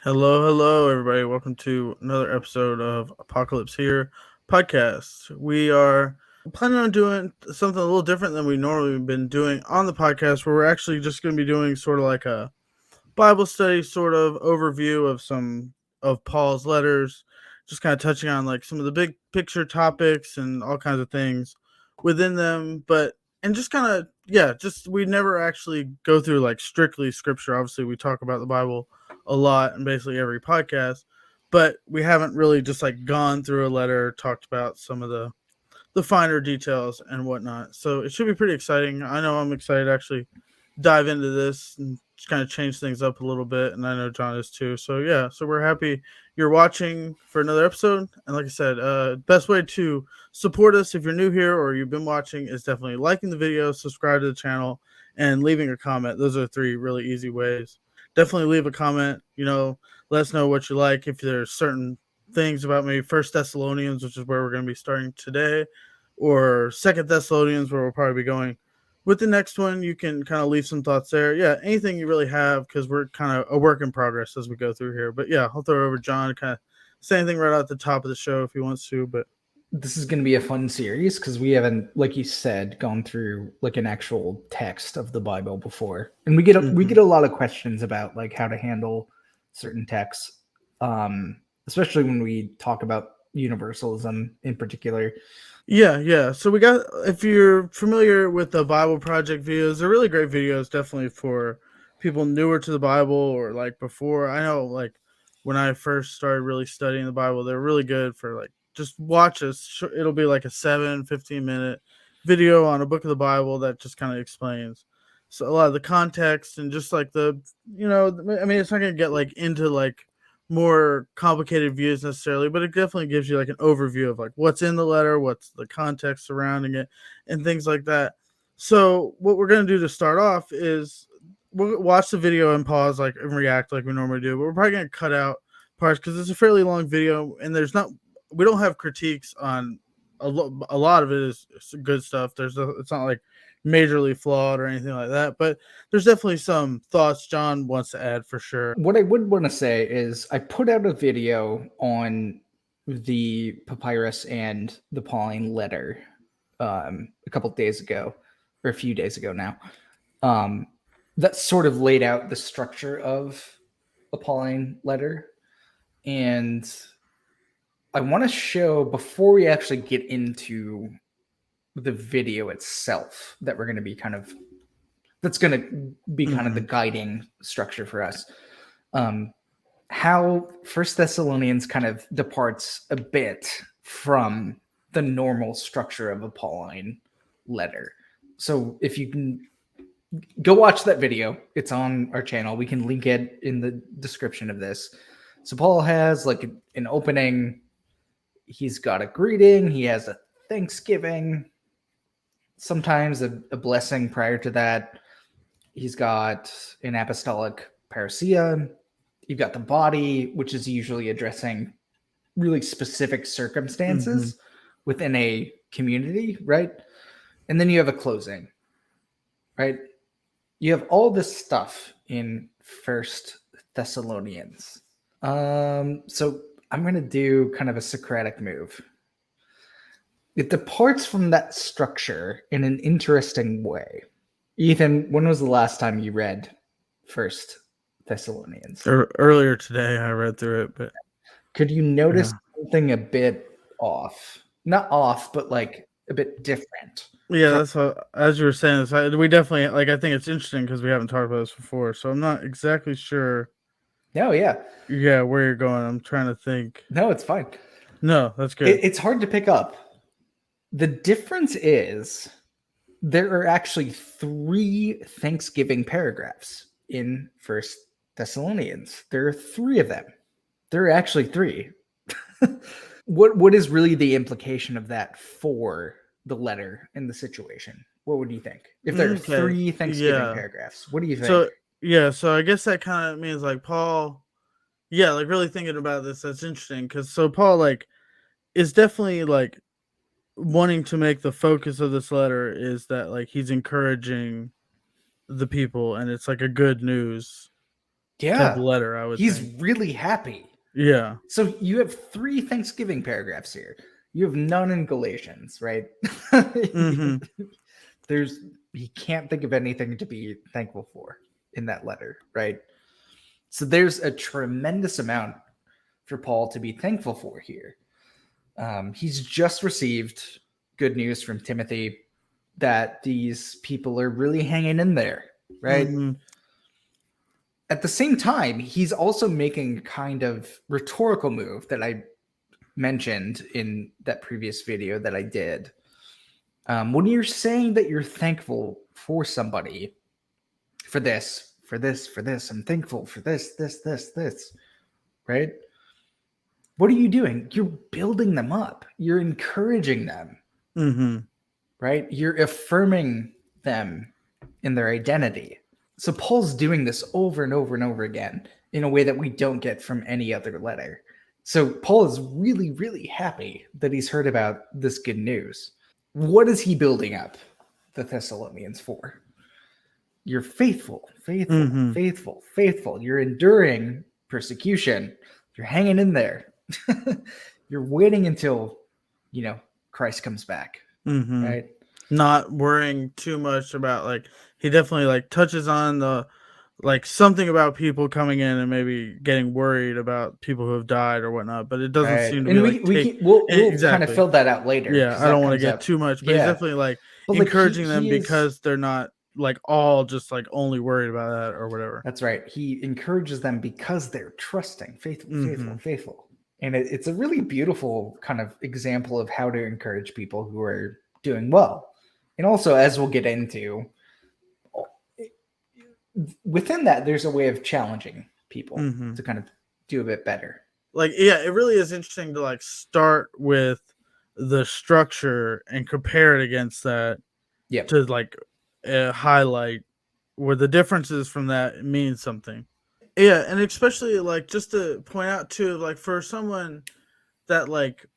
Hello, everybody. Welcome to another episode of Apocalypse Here podcast. We are planning on doing something a little different than we normally have been doing on the podcast, where we're actually just going to be doing sort of like a Bible study sort of overview of some of Paul's letters, just kind of touching on like some of the big picture topics and all kinds of things within them. But and just kind of just we never actually go through like strictly scripture. Obviously, we talk about the Bible a lot in basically every podcast, but we haven't really just like gone through a letter, talked about some of the finer details and whatnot. So it should be pretty exciting. I know I'm excited to actually dive into this and just kind of change things up a little bit. And I know John is too. So yeah, so we're happy you're watching for another episode. And like I said, best way to support us if you're new here or you've been watching is definitely liking the video, subscribe to the channel, and leaving a comment. Those are three really easy ways. Definitely leave a comment. Let us know what you like. If there's certain things about maybe First Thessalonians, which is where we're going to be starting today, or Second Thessalonians, where we'll probably be going with the next one, you can kind of leave some thoughts there. Yeah, anything you really have, because we're kind of a work in progress as we go through here. But yeah, I'll throw it over to John to kind of say anything right at the top of the show if he wants to. But this is going to be a fun series because we haven't, like you said, gone through like an actual text of the Bible before, and we get a lot of questions about like how to handle certain texts, especially when we talk about universalism in particular. Yeah. So we got, if you're familiar with the Bible Project videos, they're really great videos, definitely for people newer to the Bible or like before. I know like when I first started really studying the Bible, they're really good for like just watch us. It'll be like a 15-minute video on a book of the Bible that just kind of explains so a lot of the context and just like I mean, it's not going to get like into like more complicated views necessarily, but it definitely gives you like an overview of like what's in the letter, what's the context surrounding it, and things like that. So what we're gonna do to start off is we'll watch the video and pause like and react like we normally do, but we're probably gonna cut out parts because it's a fairly long video and we don't have critiques on a lot of it is good stuff. It's not like majorly flawed or anything like that, but there's definitely some thoughts John wants to add for sure. What I would want to say is I put out a video on the papyrus and the Pauline letter a couple days ago, or a few days ago now. That sort of laid out the structure of a Pauline letter. And I want to show, before we actually get into the video itself, that we're going to be that's going to be kind of the guiding structure for us. How First Thessalonians kind of departs a bit from the normal structure of a Pauline letter. So if you can go watch that video, it's on our channel. We can link it in the description of this. So Paul has like an opening. He's got a greeting. He has a thanksgiving. Sometimes a blessing prior to that. He's got an apostolic parousia. You've got the body, which is usually addressing really specific circumstances within a community, right? And then you have a closing, right? You have all this stuff in First Thessalonians. So I'm going to do kind of a Socratic move. It departs from that structure in an interesting way. Ethan, when was the last time you read First Thessalonians? Earlier today, I read through it, but could you notice something a bit off? Not off, but like a bit different. Yeah, that's what, as you were saying this, we definitely like. I think it's interesting because we haven't talked about this before, so I'm not exactly sure. No, yeah, where you're going. I'm trying to think. No, it's fine. No, that's good. It's hard to pick up. The difference is there are actually 3 Thanksgiving paragraphs in First Thessalonians. There are 3 of them. There are actually 3. What is really the implication of that for the letter and the situation? What would you think? If there are 3 Thanksgiving paragraphs, what do you think? So I guess that kind of means like Paul, like really thinking about this, that's interesting because so Paul like is definitely like wanting to make the focus of this letter is that like he's encouraging the people and it's like a good news type letter, I would he's think. really happy. Yeah. So you have 3 Thanksgiving paragraphs here. You have none in Galatians, right? Mm-hmm. He can't think of anything to be thankful for in that letter, right? So there's a tremendous amount for Paul to be thankful for here. He's just received good news from Timothy that these people are really hanging in there, right? Mm-hmm. At the same time, he's also making kind of rhetorical move that I mentioned in that previous video that I did. When you're saying that you're thankful for somebody for this, I'm thankful for this, right? What are you doing? You're building them up. You're encouraging them, Mm-hmm. right? You're affirming them in their identity. So Paul's doing this over and over and over again in a way that we don't get from any other letter. So Paul is really, really happy that he's heard about this good news. What is he building up the Thessalonians for? You're faithful. You're enduring persecution. You're hanging in there. You're waiting until, Christ comes back, Mm-hmm. right? Not worrying too much about he definitely touches on the something about people coming in and maybe getting worried about people who have died or whatnot, but it doesn't seem to and be we'll exactly. kind of fill that out later. Yeah, I don't want to get too much, but he's definitely encouraging them because they're not all just only worried about that or whatever. That's right. He encourages them because they're trusting, faithful. And it's a really beautiful kind of example of how to encourage people who are doing well. And also, as we'll get into, within that, there's a way of challenging people to kind of do a bit better. It really is interesting to start with the structure and compare it against that. Yep. To highlight where the differences from that mean something. Yeah, and especially just to point out too, for someone that like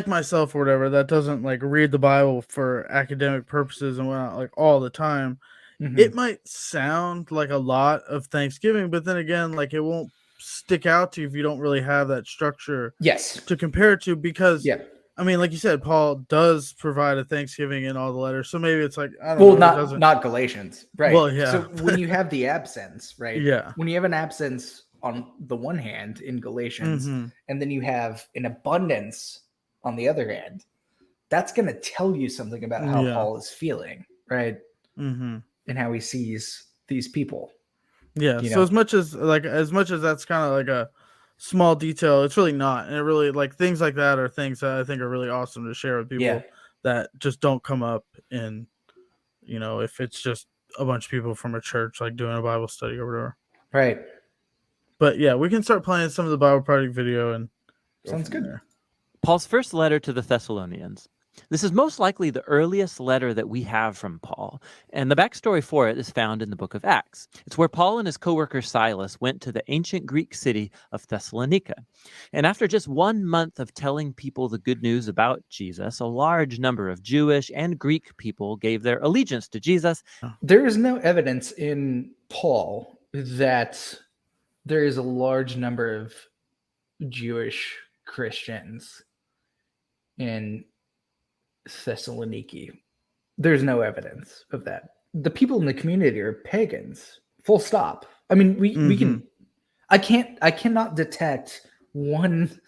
myself or whatever that doesn't read the Bible for academic purposes and whatnot all the time, it might sound like a lot of Thanksgiving, but then again, it won't stick out to you if you don't really have that structure to compare it to, because I mean, like you said, Paul does provide a Thanksgiving in all the letters, so maybe it's I don't know. Not Galatians, right? Well, yeah. So when you have the absence, right? Yeah. When you have an absence on the one hand in Galatians, and then you have an abundance on the other hand, that's going to tell you something about how Paul is feeling, right? Mm-hmm. And how he sees these people. Yeah. So as much as that's kind of a small detail, it's really not, and it really things like that are things that I think are really awesome to share with people that just don't come up in if it's just a bunch of people from a church doing a Bible study or whatever, right? But yeah, we can start playing some of the Bible Project video and sounds good there. Paul's first letter to the Thessalonians. This is most likely the earliest letter that we have from Paul, and the backstory for it is found in the book of Acts. It's where Paul and his co-worker Silas went to the ancient Greek city of Thessalonica. And after just 1 month of telling people the good news about Jesus, a large number of Jewish and Greek people gave their allegiance to Jesus. There is no evidence in Paul that there is a large number of Jewish Christians in Thessaloniki. There's no evidence of that. The people in the community are pagans. Full stop. I mean, we can. I cannot detect one.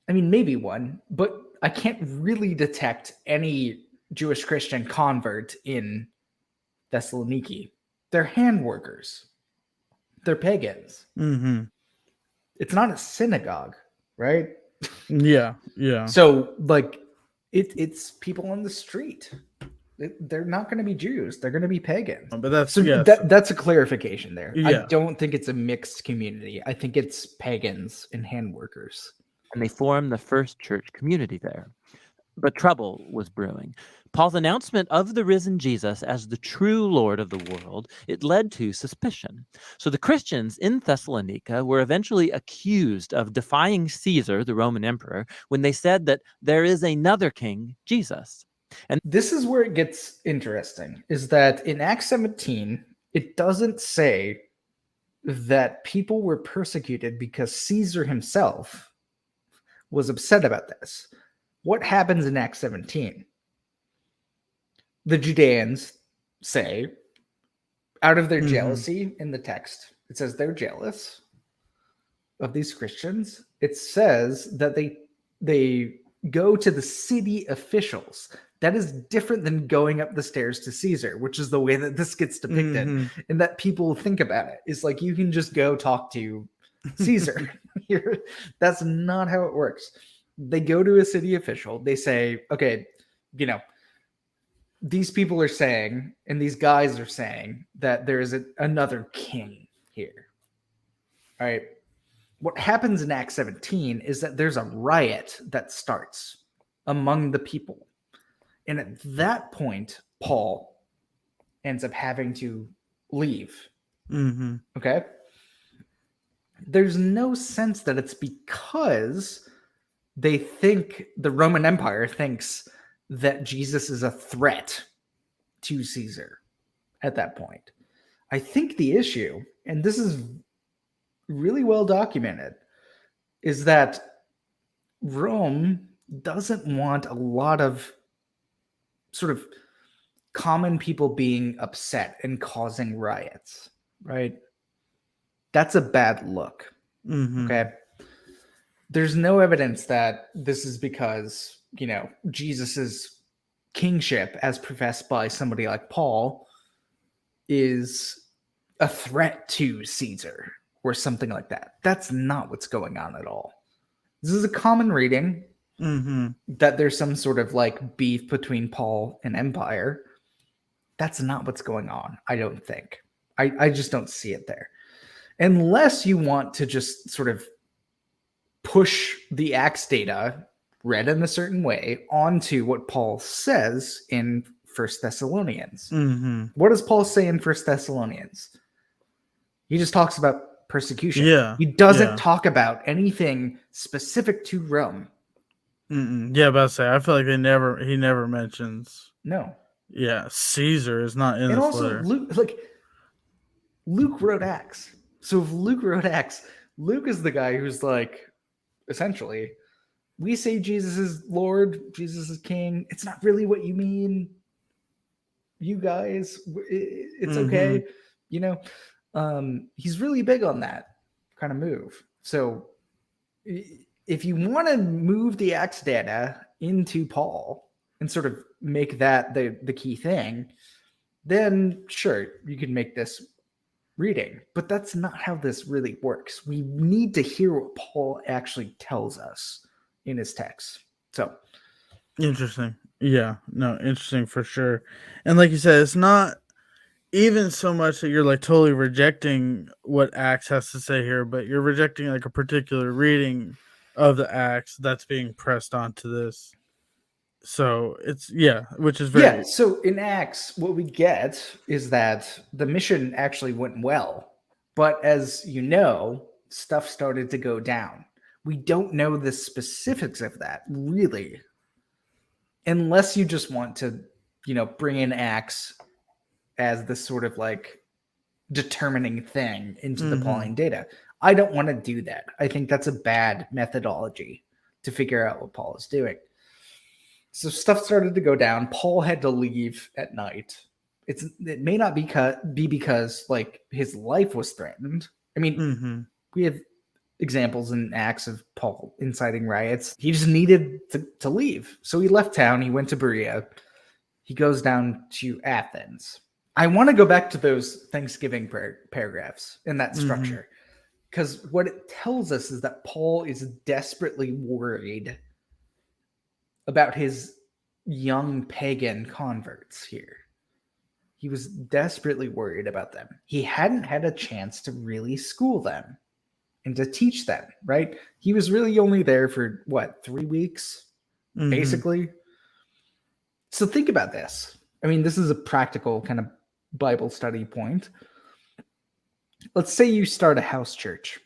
I mean, maybe one, but I can't really detect any Jewish Christian convert in Thessaloniki. They're hand workers. They're pagans. Mm-hmm. It's not a synagogue, right? Yeah. So it's people on the street. They're not going to be Jews. They're going to be pagans. But that's that's a clarification there. Yeah. I don't think it's a mixed community. I think it's pagans and hand workers. And they formed the first church community there. But trouble was brewing. Paul's announcement of the risen Jesus as the true Lord of the world, it led to suspicion. So the Christians in Thessalonica were eventually accused of defying Caesar, the Roman emperor, when they said that there is another king, Jesus. And this is where it gets interesting, is that in Acts 17, it doesn't say that people were persecuted because Caesar himself was upset about this. What happens in Acts 17? The Judeans say, out of their jealousy in the text, it says they're jealous of these Christians. It says that they go to the city officials. That is different than going up the stairs to Caesar, which is the way that this gets depicted, and that people think about it. It's like you can just go talk to Caesar. That's not how it works. They go to a city official. They say, okay, these people are saying, and these guys are saying that there is another king here. All right. What happens in Acts 17 is that there's a riot that starts among the people. And at that point, Paul ends up having to leave. Okay. There's no sense that it's because they think the Roman Empire thinks that Jesus is a threat to Caesar at that point. I think the issue, and this is really well documented, is that Rome doesn't want a lot of sort of common people being upset and causing riots, right? That's a bad look. Okay. There's no evidence that this is because, Jesus's kingship, as professed by somebody like Paul, is a threat to Caesar or something like that. That's not what's going on at all. This is a common reading that there's some sort of like beef between Paul and Empire. That's not what's going on, I don't think. I just don't see it there. Unless you want to just sort of push the Acts data read in a certain way onto what Paul says in 1 Thessalonians. What does Paul say in 1 Thessalonians? He just talks about persecution. Yeah. He doesn't talk about anything specific to Rome. Yeah, but I say I feel like he never mentions. No. Yeah, Caesar is not in and this also letter. Luke wrote Acts. So if Luke wrote Acts, Luke is the guy who's like, essentially, we say Jesus is Lord, Jesus is King. It's not really what you mean. You guys, it's okay. He's really big on that kind of move. So if you want to move the Acts data into Paul and sort of make that the key thing, then sure, you can make this reading. But that's not how this really works. We need to hear what Paul actually tells us in his text. So interesting. Yeah, no, interesting for sure. And like you said, it's not even so much that you're like totally rejecting what Acts has to say here, but you're rejecting like a particular reading of the Acts that's being pressed onto this. So it's which is very So in Acts, what we get is that the mission actually went well, but as you know, stuff started to go down. We don't know the specifics of that really, unless you just want to, bring in Acts as this sort of like determining thing into the Pauline data. I don't want to do that. I think that's a bad methodology to figure out what Paul is doing. So stuff started to go down. Paul had to leave at night. It may not be because like his life was threatened. I mean, we have examples in Acts of Paul inciting riots. He just needed to leave. So he left town. He went to Berea. He goes down to Athens. I want to go back to those Thanksgiving paragraphs in that structure, because what it tells us is that Paul is desperately worried about his young pagan converts here. He was desperately worried about them. He hadn't had a chance to really school them and to teach them, right? He was really only there for 3 weeks, basically. So think about this. I mean, this is a practical kind of Bible study point. Let's say you start a house church.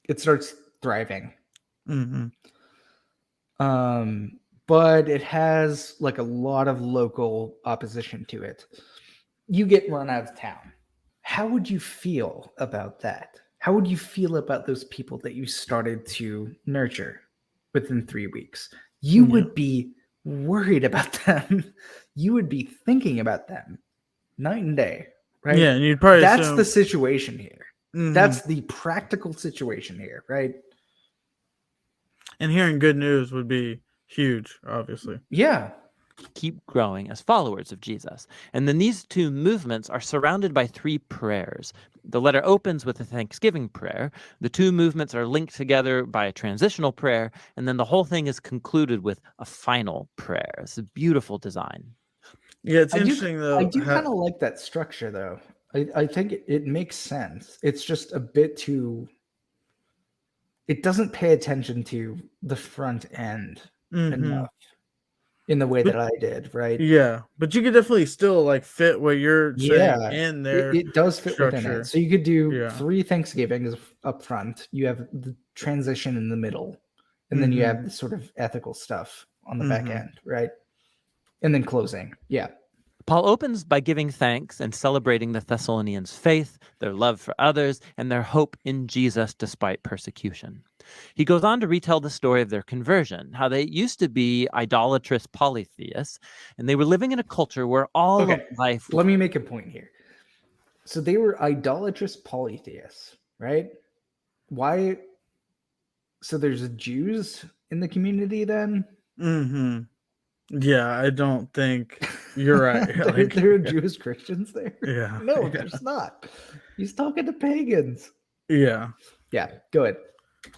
It starts thriving. But it has like a lot of local opposition to it. You get run out of town. How would you feel about that? how would you feel about those people that you started to nurture within 3 weeks? You would be worried about them. You would be thinking about them night and day, right? Yeah, and you'd probably That's assume, the situation here. Mhm. That's the practical situation here, right? And hearing good news would be huge, obviously. Yeah. Keep growing as followers of Jesus. And then these two movements are surrounded by three prayers. The letter opens with a thanksgiving prayer. The two movements are linked together by a transitional prayer. And then the whole thing is concluded with a final prayer. It's a beautiful design. Yeah, it's I interesting though. I do kind of like that structure, though. I think it makes sense. It's just a bit too. It doesn't pay attention to the front end enough in the way that I did, right? Yeah, but you could definitely still like fit what you're saying Yeah, in there. it does fit within structure. it. So you could do Yeah. 3 Thanksgivings up front. You have the transition in the middle, and then you have the sort of ethical stuff on the back end, right? And then closing. Yeah. Paul opens by giving thanks and celebrating the Thessalonians' faith, their love for others, and their hope in Jesus despite persecution. He goes on to retell the story of their conversion, how they used to be idolatrous polytheists, and they were living in a culture where all of life... Let me make a point here. So they were idolatrous polytheists, right? Why? So there's Jews in the community then? Yeah, I don't think you're right. there are Jewish Christians there? Yeah. No, there's not. He's talking to pagans. Yeah. Yeah, go ahead.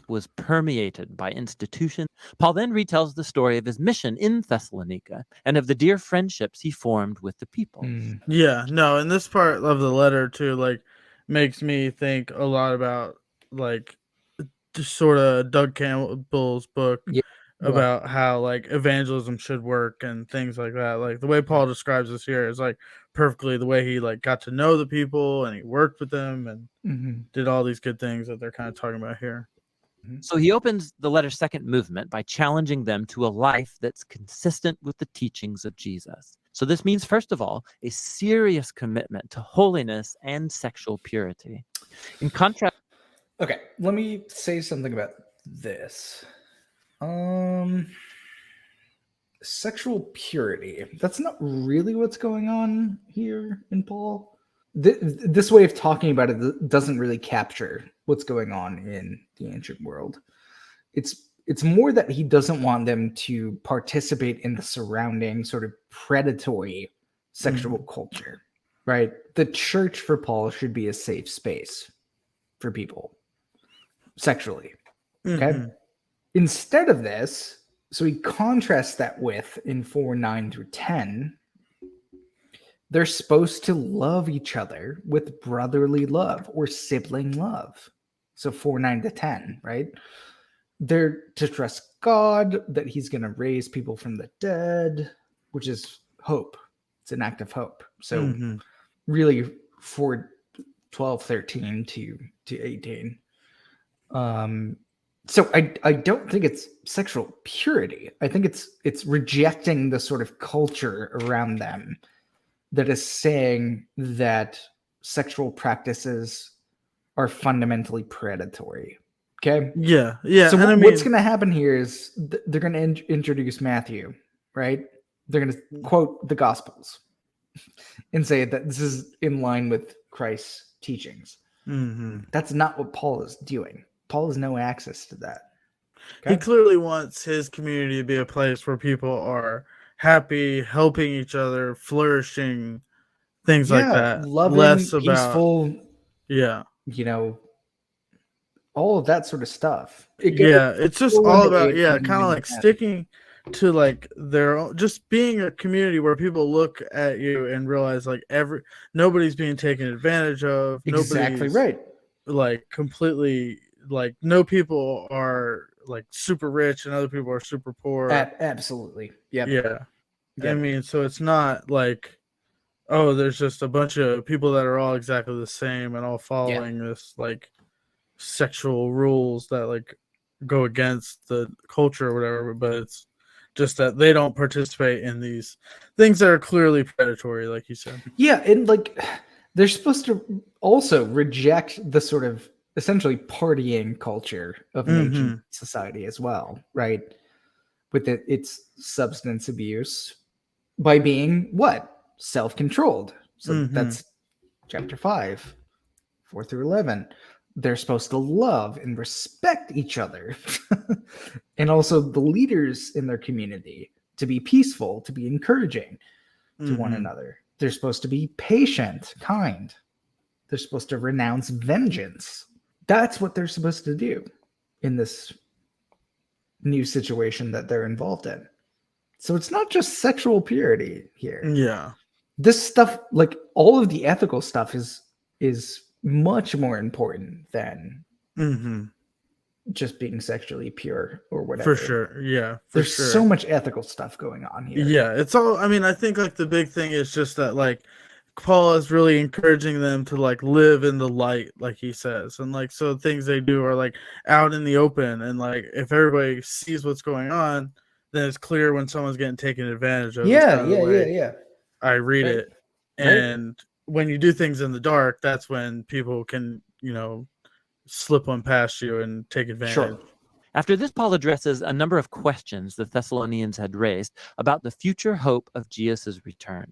Was permeated by institutions. Paul then retells the story of his mission in Thessalonica and of the dear friendships he formed with the people. Yeah, no, and this part of the letter too, like, makes me think a lot about like just sort of Doug Campbell's book about how like evangelism should work and things like that. Like the way Paul describes this here is like perfectly the way he like got to know the people and he worked with them and did all these good things that they're kind of talking about here. So he opens the letter's second movement by challenging them to a life that's consistent with the teachings of Jesus. So this means, first of all, a serious commitment to holiness and sexual purity. In contrast... Okay, let me say something about this. Sexual purity. That's not really what's going on here in Paul. This way of talking about it doesn't really capture what's going on in the ancient world. It's more that he doesn't want them to participate in the surrounding sort of predatory sexual culture, right? The church for Paul should be a safe space for people sexually. Okay. Instead of this, so he contrasts that with in 4:9 through 10, they're supposed to love each other with brotherly love or sibling love. So 4:9 to 10, right? They're to trust God that he's going to raise people from the dead, which is hope. It's an act of hope. So really 4:12-13 to 18. So I don't think it's sexual purity. I think it's rejecting the sort of culture around them that is saying that sexual practices are fundamentally predatory. Okay. Yeah. So what's going to happen here is they're going to introduce Matthew, right? They're going to quote the Gospels and say that this is in line with Christ's teachings. That's not what Paul is doing. Paul has no access to that. Okay? He clearly wants his community to be a place where people are happy, helping each other, flourishing, things like that. Loving, less about peaceful. Yeah. You know, all of that sort of stuff. It's just all about kind of like sticking to like their own, just being a community where people look at you and realize like nobody's being taken advantage of. Exactly right. Like completely like no people are like super rich and other people are super poor. Absolutely. Yep. Yeah. I mean, so it's not like, oh, there's just a bunch of people that are all exactly the same and all following this like sexual rules that like go against the culture or whatever, but it's just that they don't participate in these things that are clearly predatory, like you said. Yeah, and like they're supposed to also reject the sort of essentially partying culture of an ancient society as well, right? With its substance abuse by being what? Self-controlled. So that's chapter 5, 4 through 11. They're supposed to love and respect each other. And also the leaders in their community to be peaceful, to be encouraging to one another. They're supposed to be patient, kind. They're supposed to renounce vengeance. That's what they're supposed to do in this new situation that they're involved in. So it's not just sexual purity here. Yeah. This stuff, like all of the ethical stuff, is much more important than just being sexually pure or whatever. For sure. Yeah. There's so much ethical stuff going on here. Yeah. It's all, I mean, I think like the big thing is just that like Paul is really encouraging them to like live in the light, like he says. And like, so things they do are like out in the open. And like, if everybody sees what's going on, then it's clear when someone's getting taken advantage of. Yeah. I read it. And when you do things in the dark, that's when people can, slip one past you and take advantage. Sure. After this, Paul addresses a number of questions the Thessalonians had raised about the future hope of Jesus' return.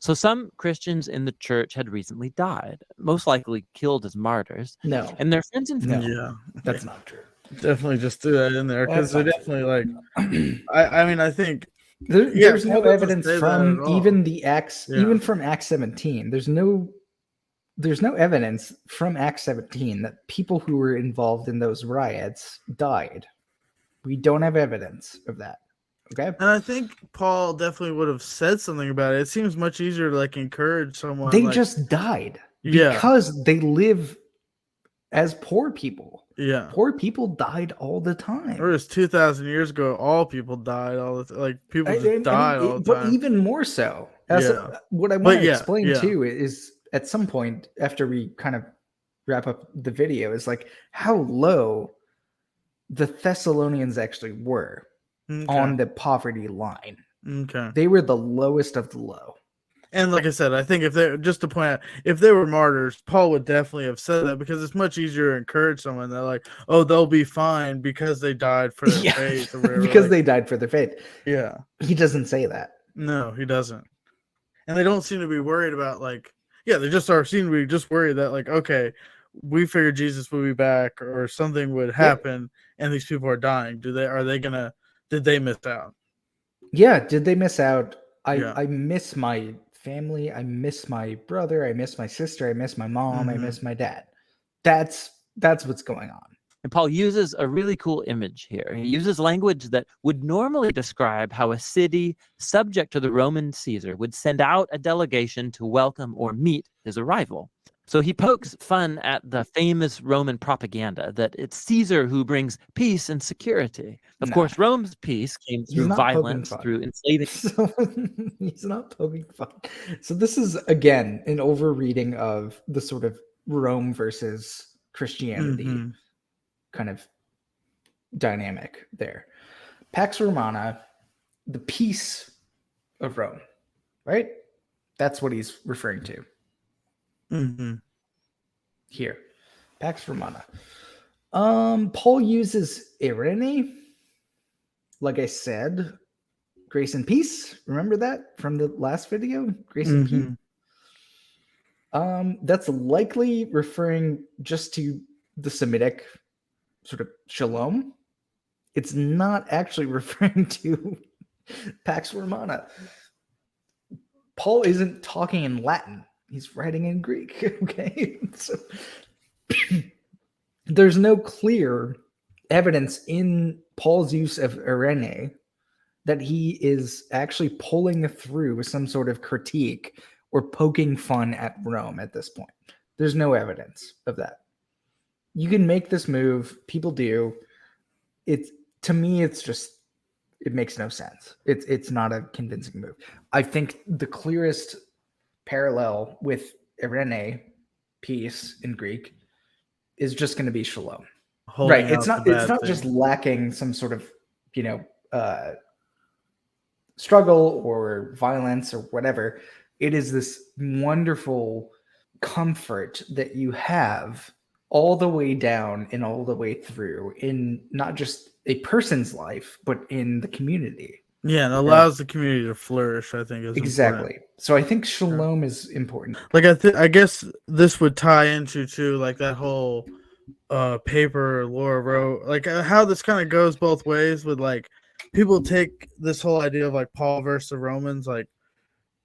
So some Christians in the church had recently died, most likely killed as martyrs. No. And their friends and family. Yeah. That's not true. Definitely just threw that in there because they're definitely like, I mean, I think there's no evidence from even the Acts, even from Acts 17. There's no evidence from Acts 17 that people who were involved in those riots died. We don't have evidence of that. Okay. And I think Paul definitely would have said something about it. It seems much easier to like encourage someone. They just died because they live as poor people. Yeah. Poor people died all the time. Or just 2,000 years ago, all people died all the like people just died all the time. But even more so. What I want to explain too is at some point after we kind of wrap up the video is like how low the Thessalonians actually were on the poverty line. Okay. They were the lowest of the low. And like I said, I think if they were martyrs, Paul would definitely have said that because it's much easier to encourage someone that like, oh, they'll be fine because they died for their faith or whatever. Because they died for their faith. Yeah. He doesn't say that. No, he doesn't. And they don't seem to be worried about like, they just seem to be just worried that like, okay, we figured Jesus would be back or something would happen and these people are dying. Did they miss out? Yeah, did they miss out? I miss my family. I miss my brother. I miss my sister. I miss my mom. I miss my dad. That's what's going on. And Paul uses a really cool image here. He uses language that would normally describe how a city subject to the Roman Caesar would send out a delegation to welcome or meet his arrival. So he pokes fun at the famous Roman propaganda that it's Caesar who brings peace and security. Of course, Rome's peace came through violence, through enslaving. So, he's not poking fun. So this is, again, an overreading of the sort of Rome versus Christianity kind of dynamic there. Pax Romana, the peace of Rome, right? That's what he's referring to. Here, Pax Romana. Paul uses irene. Like I said, grace and peace. Remember that from the last video? Grace and peace. That's likely referring just to the Semitic sort of shalom. It's not actually referring to Pax Romana. Paul isn't talking in Latin. He's writing in Greek, okay? So there's no clear evidence in Paul's use of irene that he is actually pulling through some sort of critique or poking fun at Rome at this point. There's no evidence of that. You can make this move. People do. To me, it makes no sense. It's not a convincing move. I think the clearest parallel with irene, peace in Greek, is just going to be shalom. Right. It's not just lacking some sort of, struggle or violence or whatever. It is this wonderful comfort that you have all the way down and all the way through in not just a person's life, but in the community. Yeah, and allows the community to flourish, I think, is Exactly. important. So I think shalom is important. Like, I guess this would tie into, too, like, that whole paper Laura wrote, like, how this kind of goes both ways with, like, people take this whole idea of, like, Paul versus the Romans, like,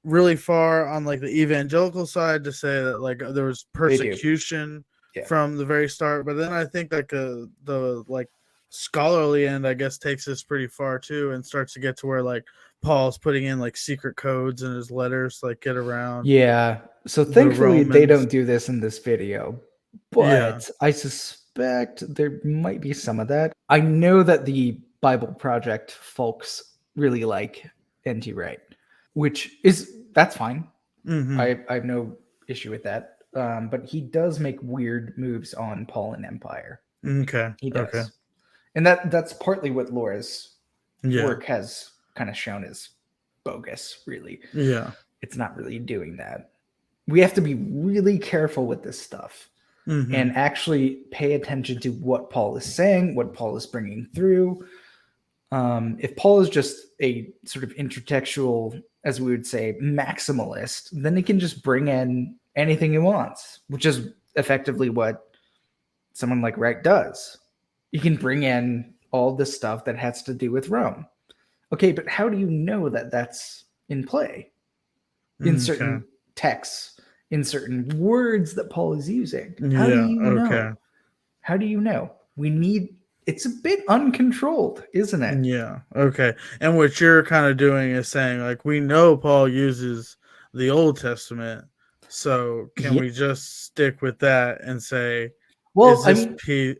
really far on, like, the evangelical side to say that, like, there was persecution from the very start. But then I think, like, the like, scholarly end, I guess, takes this pretty far, too, and starts to get to where, like, Paul's putting in, like, secret codes in his letters to, like, get around. Yeah. So thankfully they don't do this in this video, but I suspect there might be some of that. I know that the Bible Project folks really like N.T. Wright, that's fine. Mm-hmm. I have no issue with that. But he does make weird moves on Paul and Empire. Okay. He does. Okay. And that's partly what Laura's work has kind of shown is bogus, really. Yeah. It's not really doing that. We have to be really careful with this stuff and actually pay attention to what Paul is saying, what Paul is bringing through. If Paul is just a sort of intertextual, as we would say, maximalist, then he can just bring in anything he wants, which is effectively what someone like Wright does. You can bring in all this stuff that has to do with Rome. Okay, but how do you know that that's in play in certain texts, in certain words that Paul is using? How do you know? How do you know? It's a bit uncontrolled, isn't it? Yeah. Okay. And what you're kind of doing is saying, like, we know Paul uses the Old Testament, so can we just stick with that and say, well,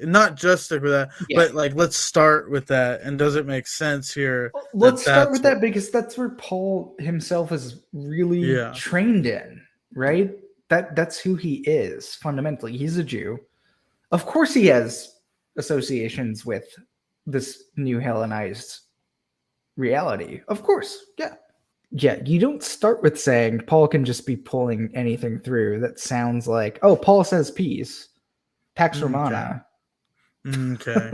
not just stick with that, but like, let's start with that. And does it make sense here? Let's start with that because that's where Paul himself is really trained in, right? That's who he is fundamentally. He's a Jew. Of course, he has associations with this new Hellenized reality. Of course, yeah. You don't start with saying Paul can just be pulling anything through that sounds like, oh, Paul says peace. Pax Romana. Okay.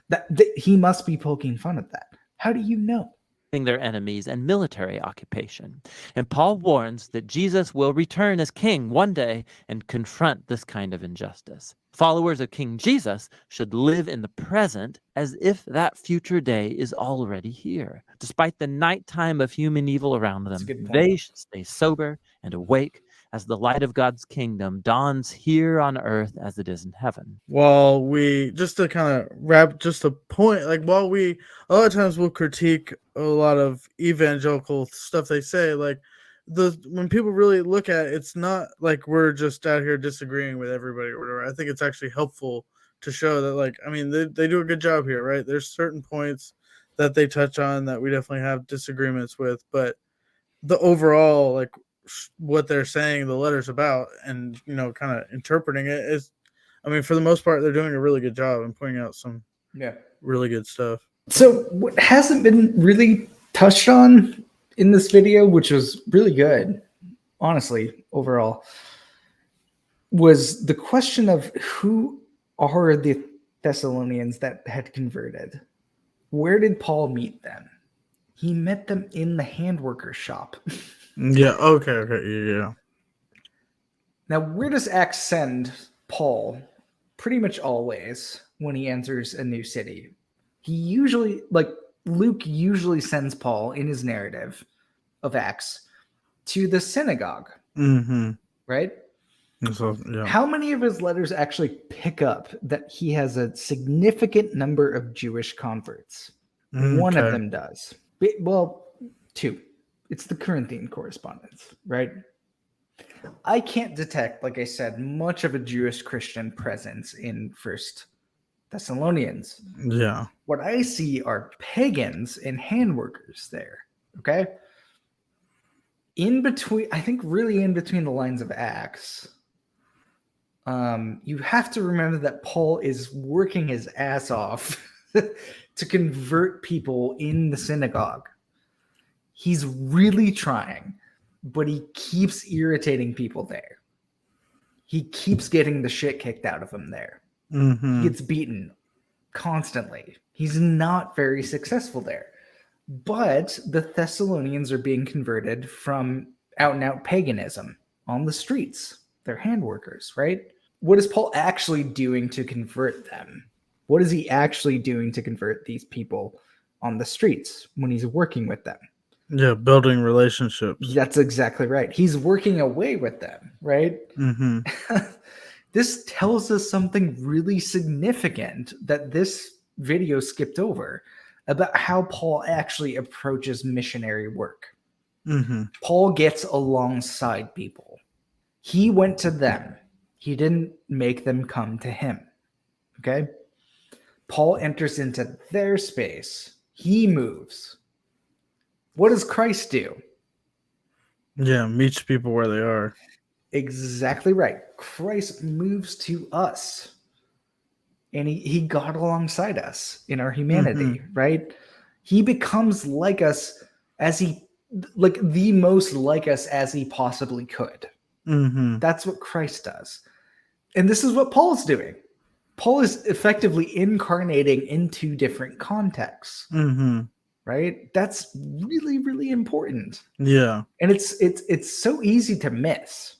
that he must be poking fun at that. How do you know? Their enemies and military occupation. And Paul warns that Jesus will return as king one day and confront this kind of injustice. Followers of King Jesus should live in the present as if that future day is already here. Despite the nighttime of human evil around them, they should stay sober and awake as the light of God's kingdom dawns here on earth as it is in heaven. While we, just to kind of wrap just a point, like, a lot of times we'll critique a lot of evangelical stuff they say, like, when people really look at it, it's not like we're just out here disagreeing with everybody or whatever. I think it's actually helpful to show that, like, I mean, they do a good job here, right? There's certain points that they touch on that we definitely have disagreements with, but the overall, like, what they're saying the letter's about and, kind of interpreting it is, I mean, for the most part, they're doing a really good job and pointing out some really good stuff. So what hasn't been really touched on in this video, which was really good, honestly, overall, was the question of who are the Thessalonians that had converted? Where did Paul meet them? He met them in the handworker shop. Yeah, okay, yeah. Now, where does Acts send Paul? Pretty much always when he enters a new city. He usually, Luke usually sends Paul in his narrative of Acts to the synagogue, right? So, How many of his letters actually pick up that he has a significant number of Jewish converts? One of them does. Well, two. It's the Corinthian correspondence, right? I can't detect, like I said, much of a Jewish Christian presence in First Thessalonians. Yeah. What I see are pagans and handworkers there, okay? In between, I think really in between the lines of Acts, you have to remember that Paul is working his ass off to convert people in the synagogue. He's really trying, but he keeps irritating people there. he keeps getting the shit kicked out of him there. Mm-hmm. He gets beaten constantly. He's not very successful there. But the Thessalonians are being converted from out and out paganism on the streets. They're hand workers, right? What is Paul actually doing to convert them? What is he actually doing to convert these people on the streets when he's working with them? Yeah, building relationships. That's exactly right. He's working away with them, right? Mm-hmm. This tells us something really significant that this video skipped over about how Paul actually approaches missionary work. Mm-hmm. Paul gets alongside people. He went to them. He didn't make them come to him. Okay? Paul enters into their space. He moves. What does Christ do? Yeah, meets people where they are. Exactly right. Christ moves to us. And he got alongside us in our humanity, right? He becomes like us like the most like us as he possibly could. Mm-hmm. That's what Christ does. And this is what Paul's doing. Paul is effectively incarnating into different contexts, Mm-hmm. right? That's really, really important. Yeah. And it's so easy to miss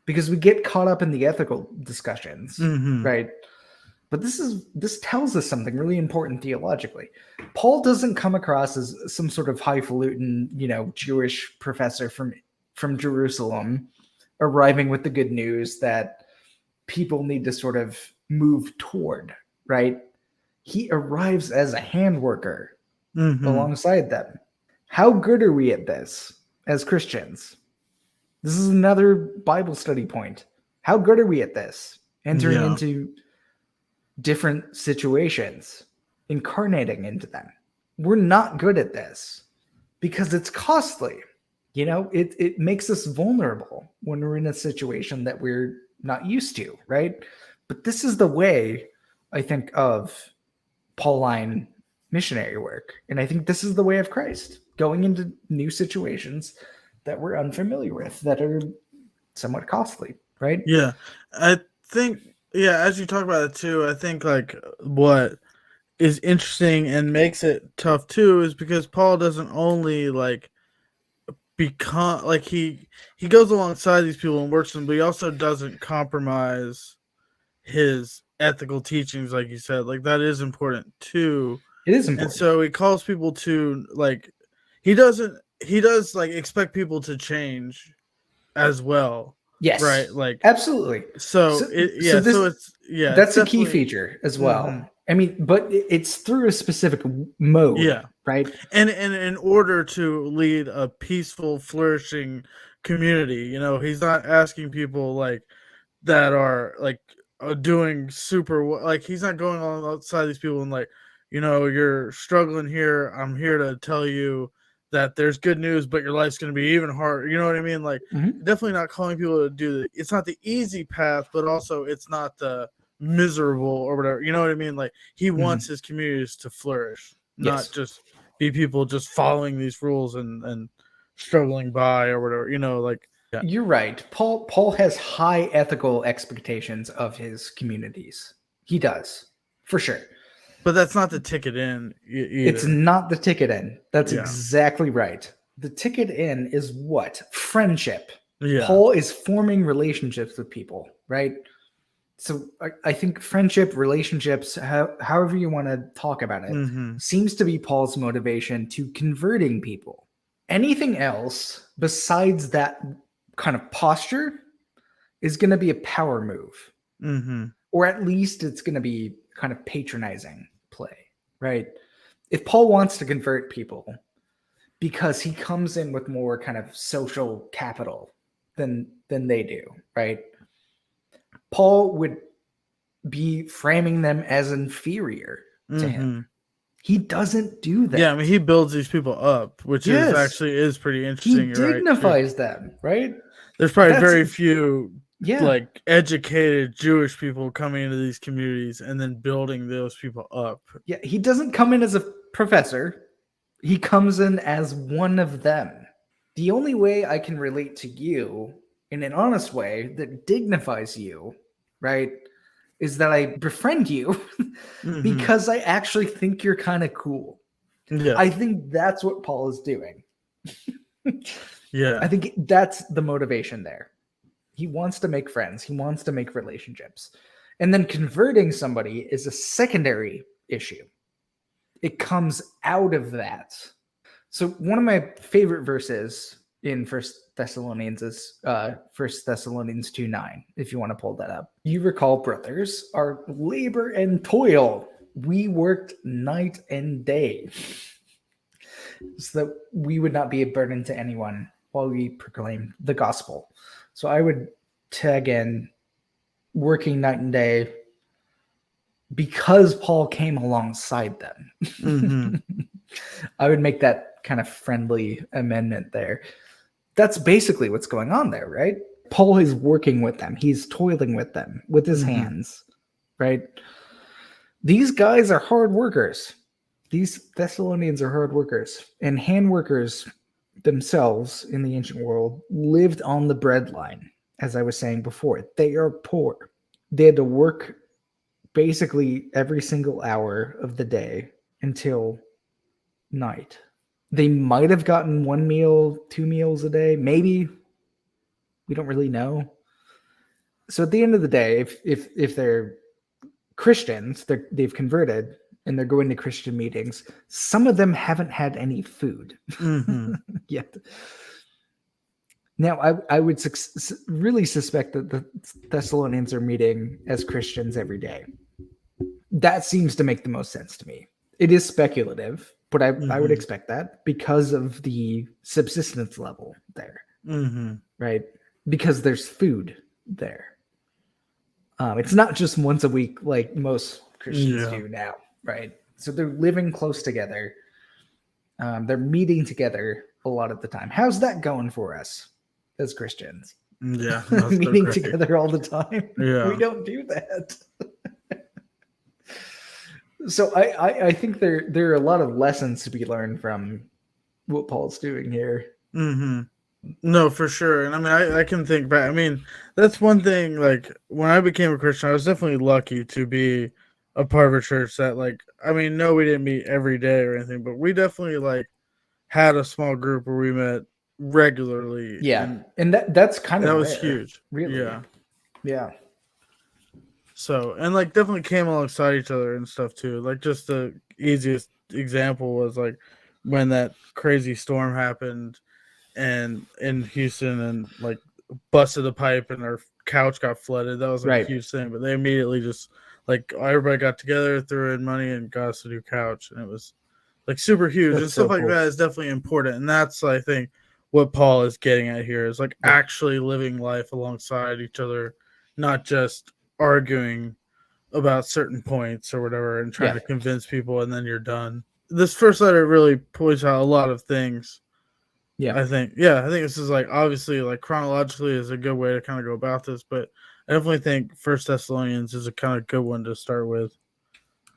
because we get caught up in the ethical discussions, right? But this tells us something really important theologically. Paul doesn't come across as some sort of highfalutin, Jewish professor from Jerusalem arriving with the good news that people need to sort of move toward, right? He arrives as a hand worker alongside them. How good are we at this as Christians? This is another Bible study point. How good are we at this? Entering into different situations, incarnating into them. We're not good at this because it's costly. It makes us vulnerable when we're in a situation that we're not used to, right? But this is the way, I think, of Pauline missionary work. And I think this is the way of Christ, going into new situations that we're unfamiliar with, that are somewhat costly, right? Yeah. I think, as you talk about it too, I think like what is interesting and makes it tough too is because Paul doesn't only like become like he goes alongside these people and works with them, but he also doesn't compromise his ethical teachings, like you said. Like that is important too. It is important. And so he calls people to like he does like expect people to change as well. Yes. Right. Like absolutely. So that's a key feature as well. I mean, but it's through a specific mode. Yeah. Right. And in order to lead a peaceful, flourishing community, he's not asking people like that are like doing super, like he's not going on outside these people and like, you're struggling here. I'm here to tell you that there's good news, but your life's going to be even harder. You know what I mean? Like definitely not calling people to do it's not the easy path, but also it's not the miserable or whatever. You know what I mean? Like he wants his communities to flourish, not just be people just following these rules and struggling by or whatever, like. Yeah. You're right. Paul has high ethical expectations of his communities. He does, for sure. But that's not the ticket in either. It's not the ticket in. That's exactly right. The ticket in is what? Friendship. Yeah. Paul is forming relationships with people, right? So I think friendship, relationships, however you want to talk about it, seems to be Paul's motivation to converting people. Anything else besides that kind of posture is going to be a power move. Or at least it's going to be kind of patronizing play, right? If Paul wants to convert people because he comes in with more kind of social capital than they do, right? Paul would be framing them as inferior to him. He doesn't do that. Yeah, I mean, he builds these people up, which is pretty interesting. He dignifies them, right? There's probably very few like educated Jewish people coming into these communities and then building those people up. Yeah, he doesn't come in as a professor. He comes in as one of them. The only way I can relate to you in an honest way that dignifies you, right, is that I befriend you because I actually think you're kind of cool. Yeah. I think that's what Paul is doing. Yeah. I think that's the motivation there. He wants to make friends. He wants to make relationships. And then converting somebody is a secondary issue. It comes out of that. So one of my favorite verses in First Thessalonians is 1 Thessalonians 2:9, if you want to pull that up. You recall, brothers, our labor and toil. We worked night and day so that we would not be a burden to anyone while we proclaim the gospel. So I would tag in working night and day because Paul came alongside them. I would make that kind of friendly amendment there. That's basically what's going on there, right? Paul is working with them. He's toiling with them with his hands, right? These guys are hard workers. These Thessalonians are hard workers, and hand workers themselves in the ancient world lived on the bread line. As I was saying before, they are poor. They had to work basically every single hour of the day until night. They might have gotten 1 meal, 2 meals a day, maybe. We don't really know. So at the end of the day, if they're Christians, they've converted and they're going to Christian meetings, some of them haven't had any food yet. Now, I would really suspect that the Thessalonians are meeting as Christians every day. That seems to make the most sense to me. It is speculative, but I would expect that because of the subsistence level there, right? Because there's food there. It's not just once a week like most Christians do now, right? So they're living close together. They're meeting together a lot of the time. How's that going for us as Christians? Yeah. Meeting together all the time. Yeah. We don't do that. So I think there are a lot of lessons to be learned from what Paul's doing here. No, for sure. And I mean, I can think back. I mean, that's one thing. Like, when I became a Christian, I was definitely lucky to be a part of a church that, like, I mean, no, we didn't meet every day or anything, but we definitely, like, had a small group where we met regularly. Yeah. And that's kind of that was rare, huge. really. Yeah. Yeah. So, and, like, definitely came alongside each other and stuff, too. Like, just the easiest example was, like, when that crazy storm happened and in Houston and like busted a pipe and our couch got flooded. That was like a huge thing. But they immediately just like everybody got together, threw in money, and got us a new couch, and it was like super huge. That's and stuff like that is definitely important. And that's, I think, what Paul is getting at here is like actually living life alongside each other, not just arguing about certain points or whatever and trying to convince people and then you're done. This first letter really points out a lot of things. I think this is like obviously like chronologically is a good way to kind of go about this, but I definitely think First Thessalonians is a kind of good one to start with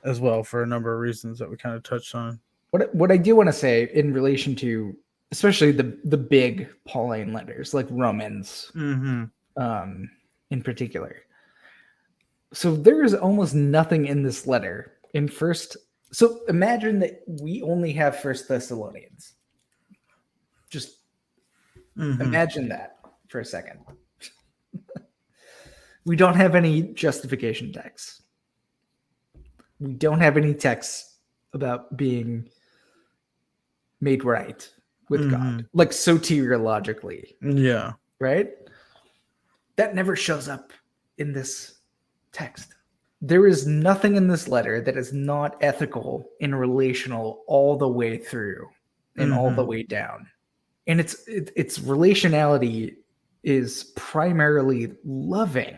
as well for a number of reasons that we kind of touched on. What I do want to say in relation to especially the big Pauline letters like Romans, in particular. So there is almost nothing in this letter in first. So imagine that we only have First Thessalonians. Just imagine that for a second. We don't have any justification texts. We don't have any texts about being made right with God, like soteriologically. Yeah. Right? That never shows up in this text. There is nothing in this letter that is not ethical and relational all the way through and all the way down. And its relationality is primarily loving,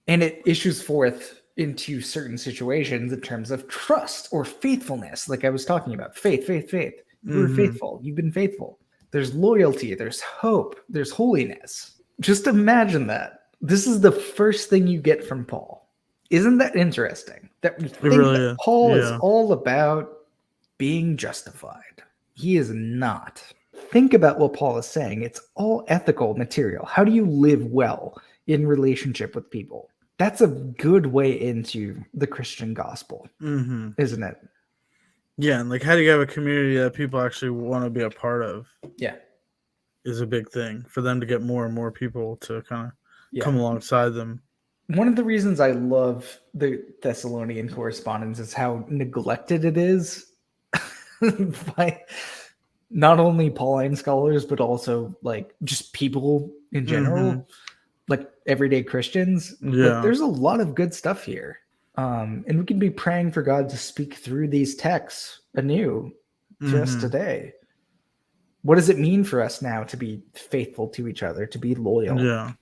and it issues forth into certain situations in terms of trust or faithfulness. Like I was talking about, faith. You were faithful. You've been faithful. There's loyalty. There's hope. There's holiness. Just imagine that. This is the first thing you get from Paul. Isn't that interesting? That we think that Paul is all about being justified. He is not. think about what Paul is saying. It's all ethical material. How do you live well in relationship with people? That's a good way into the Christian gospel, isn't it? Yeah, and like, how do you have a community that people actually want to be a part of? Yeah. Is a big thing for them to get more and more people to kind of Yeah. come alongside them. One of the reasons I love the Thessalonian correspondence is how neglected it is by not only Pauline scholars, but also like just people in general, like everyday Christians. Yeah. Like, there's a lot of good stuff here. And we can be praying for God to speak through these texts anew to us today. What does it mean for us now to be faithful to each other, to be loyal,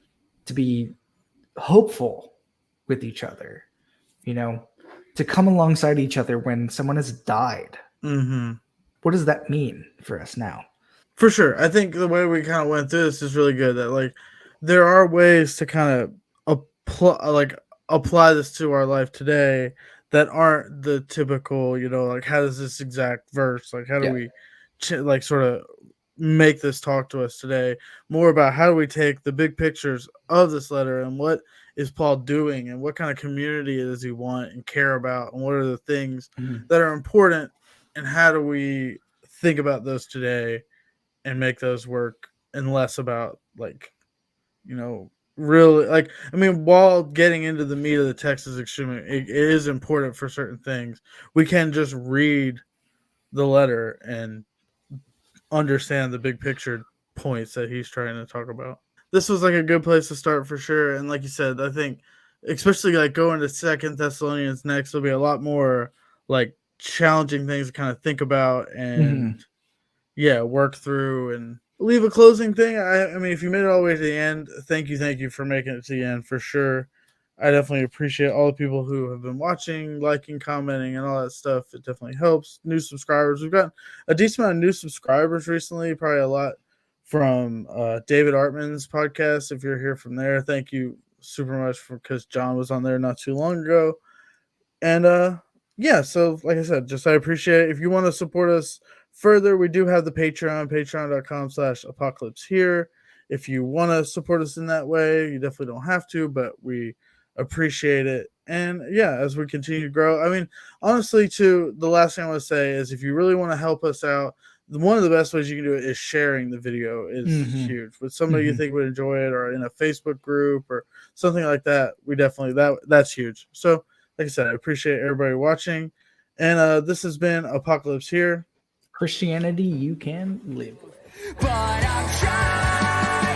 to be hopeful with each other, you know, to come alongside each other when someone has died? What does that mean for us now? For sure. I think the way we kind of went through this is really good, that like there are ways to kind of apply this to our life today that aren't the typical, you know, like, how does this exact verse, like, how do we like sort of make this talk to us today? More about how do we take the big pictures of this letter and what is Paul doing and what kind of community does he want and care about, and what are the things that are important, and how do we think about those today and make those work, and less about, like, you know, really, like, I mean, while getting into the meat of the text is extremely, it is important for certain things. We can just read the letter and understand the big picture points that he's trying to talk about. This was like a good place to start for sure. And like you said, I think especially like going to Second Thessalonians next will be a lot more like challenging things to kind of think about and work through. And leave a closing thing. I mean, if you made it all the way to the end, thank you for making it to the end for sure. I definitely appreciate all the people who have been watching, liking, commenting, and all that stuff. It definitely helps. New subscribers. We've got a decent amount of new subscribers recently, probably a lot from David Artman's podcast. If you're here from there, thank you super much, because John was on there not too long ago. And so like I said, just I appreciate it. If you want to support us further, we do have the patreon.com/apocalypse here. If you want to support us in that way, you definitely don't have to, but we appreciate it. And as we continue to grow, I mean, honestly, too, the last thing I want to say is, if you really want to help us out, one of the best ways you can do it is sharing the video is huge. With somebody you think would enjoy it, or in a Facebook group or something like that, we definitely, that's huge. So like I said, I appreciate everybody watching. And this has been Apocalypse here. Christianity you can live with. But I'm trying.